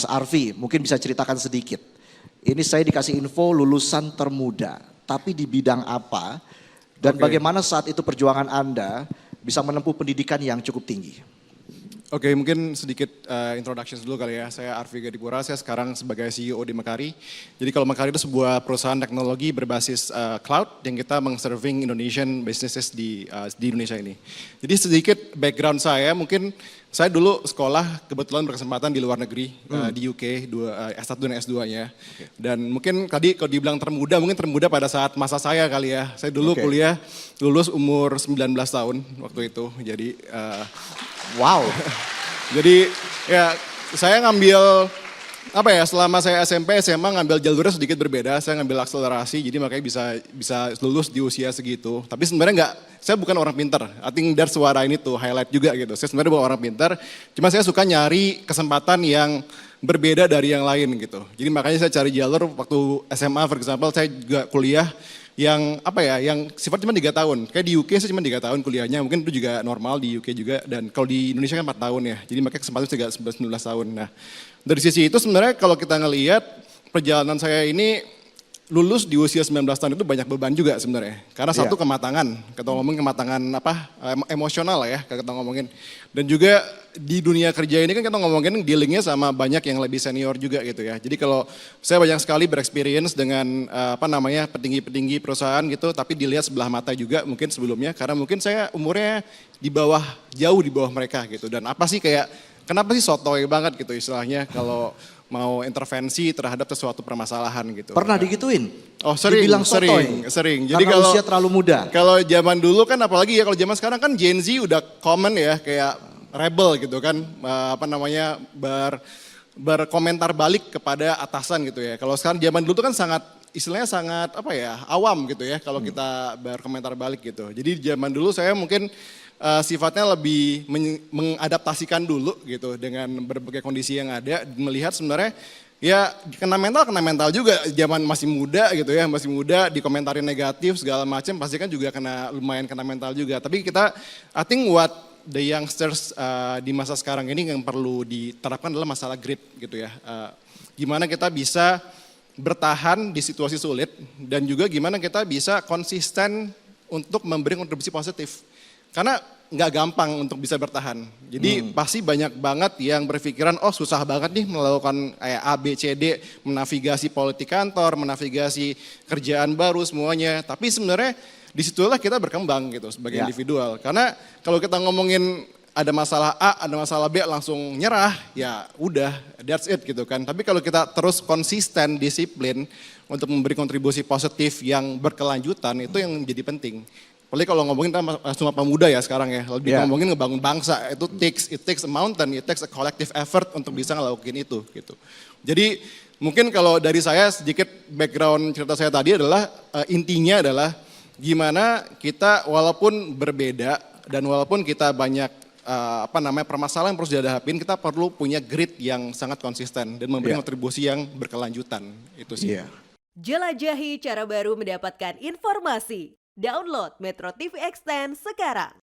Mas Arfi, mungkin bisa ceritakan sedikit. Ini saya dikasih info lulusan termuda, tapi di bidang apa? Dan bagaimana saat itu perjuangan Anda bisa menempuh pendidikan yang cukup tinggi? Oke, mungkin sedikit introduction dulu kali ya. Saya Arfi Gadipura, saya sekarang sebagai CEO di Mekari. Jadi kalau Mekari itu sebuah perusahaan teknologi berbasis cloud yang kita meng-serving Indonesian businesses di Indonesia ini. Jadi sedikit background saya, mungkin saya dulu sekolah kebetulan berkesempatan di luar negeri, di UK, S1 dan S2-nya. Dan mungkin tadi kalau dibilang termuda, mungkin termuda pada saat masa saya kali ya. Saya dulu kuliah, lulus umur 19 tahun waktu itu. Jadi wow. Jadi ya saya ngambil apa ya, selama saya SMP SMA ngambil jalurnya sedikit berbeda. Saya ngambil akselerasi, jadi makanya bisa lulus di usia segitu. Tapi sebenarnya enggak, saya bukan orang pintar. I think that's what I need to highlight juga gitu. Saya sebenarnya bukan orang pintar, cuma saya suka nyari kesempatan yang berbeda dari yang lain gitu. Jadi makanya saya cari jalur waktu SMA for example, saya juga kuliah yang apa ya, yang sifat cuma 3 tahun. Kayak di UK saya cuma 3 tahun kuliahnya, mungkin itu juga normal di UK juga. Dan kalau di Indonesia kan 4 tahun ya, jadi makanya kesempatan juga 11-12 tahun. Nah dari sisi itu sebenarnya kalau kita ngelihat perjalanan saya ini lulus di usia 19 tahun itu banyak beban juga sebenarnya. Karena satu kematangan, kita ngomongin kematangan apa, emosional lah ya kita ngomongin. Dan juga di dunia kerja ini kan kita ngomongin dealingnya sama banyak yang lebih senior juga gitu ya. Jadi kalau saya banyak sekali berexperience dengan apa namanya petinggi-petinggi perusahaan gitu, tapi dilihat sebelah mata juga mungkin sebelumnya. Karena mungkin saya umurnya jauh di bawah mereka gitu. Dan apa sih kayak, kenapa sih sotoy banget gitu istilahnya kalau mau intervensi terhadap sesuatu permasalahan gitu. Pernah digituin? Oh sering, dibilang sotoy, sering. Jadi kalau usia terlalu muda. Kalau zaman dulu kan apalagi ya, kalau zaman sekarang kan Gen Z udah common ya, kayak rebel gitu kan, apa namanya berkomentar balik kepada atasan gitu ya. Kalau sekarang zaman dulu tuh kan sangat istilahnya sangat apa ya, awam gitu ya kalau kita berkomentar balik gitu. Jadi zaman dulu saya mungkin sifatnya lebih mengadaptasikan dulu gitu dengan berbagai kondisi yang ada, melihat sebenarnya ya kena mental juga, zaman masih muda gitu ya, masih muda dikomentarin negatif segala macam pasti kan juga lumayan kena mental juga. Tapi kita I think what the youngsters di masa sekarang ini yang perlu diterapkan adalah masalah grit gitu ya. Gimana kita bisa bertahan di situasi sulit dan juga gimana kita bisa konsisten untuk memberi kontribusi positif. Karena nggak gampang untuk bisa bertahan. Jadi pasti banyak banget yang berpikiran, oh susah banget nih melakukan kayak A, B, C, D, menavigasi politik kantor, menavigasi kerjaan baru semuanya. Tapi sebenarnya disitulah kita berkembang gitu sebagai individual. Karena kalau kita ngomongin ada masalah A, ada masalah B langsung nyerah, ya udah that's it gitu kan. Tapi kalau kita terus konsisten, disiplin untuk memberi kontribusi positif yang berkelanjutan itu yang menjadi penting. Apalagi kalau ngomongin cuma pemuda ya sekarang ya, lebih ngomongin ngebangun bangsa, itu it takes a mountain, it takes a collective effort untuk bisa ngelakuin itu gitu. Jadi mungkin kalau dari saya sedikit background cerita saya tadi adalah intinya adalah gimana kita walaupun berbeda dan walaupun kita banyak permasalahan yang harus dihadapin, kita perlu punya grit yang sangat konsisten dan memberi kontribusi yang berkelanjutan, itu sih. Jelajahi cara baru mendapatkan informasi. Download Metro TV Extend sekarang.